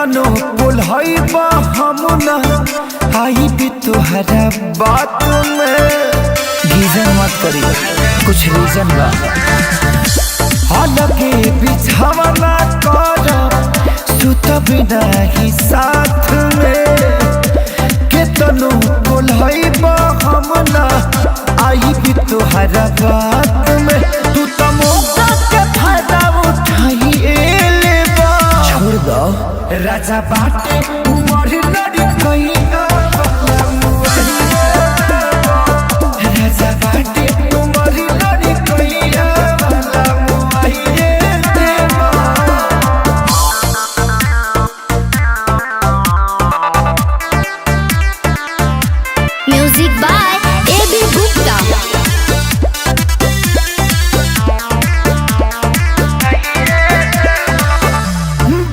केतनो बोलहई बा हम ना आई भी तोहरा बात में। गीजन मत करी, कुछ रीजन बा। अलगे बिछावना कर सुत बिना ही साथ में। केतनो बोलहई बा हम ना आई भी तोहरा बात में। तू तो मौका के फायदा उठाई ले बा। छोड़ दो राजा बाटे उमर लड़ी कई राजा बाटे उमर लड़ी कई म्यूजिक बाय ए.बी. गुप्ता।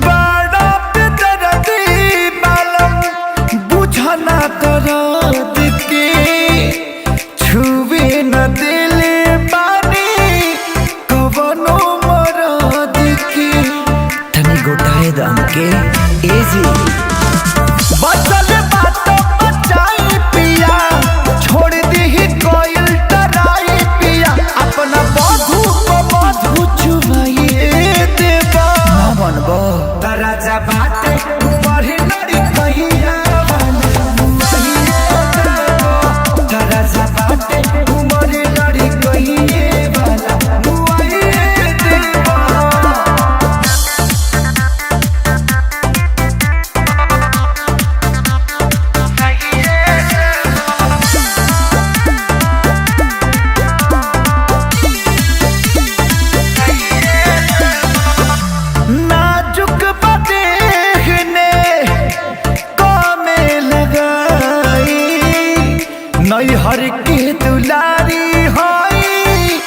बड़ा बेदर्दी बालम बुझना दर्द के छुए न दिल बानी कवनो मरद के। तनी गोटाए दम के एजी बचल बात बचाई पिया। छोड़ दी कोयल डराई पिया। अपना बधू को बधू चुमाइए देवा। मनबो राजा बाटे उमर लड़ी कहिया राजा बाटे उमर लड़ी कहिए वाला मुआइए देवा। नाजुक बदेहने कामे लगाई। नैहर के दुलारी हई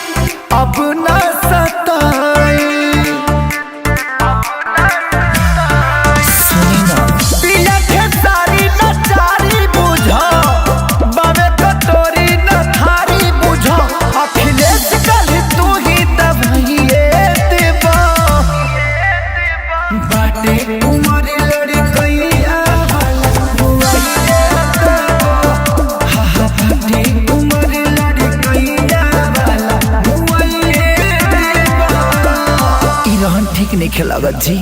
अब न सताई। सुनी ना पिया के सारी नचारी बुझा। बाबे कटोरी न थारी बुझा। अखिलेश कल तू ही दबाइए देवा। बाटे उमर लड़ी कहिया बाटे उमर लड़ी कहिया वाला मुआइए देवा। ई रहन ठीक नहीं खेलागत जी।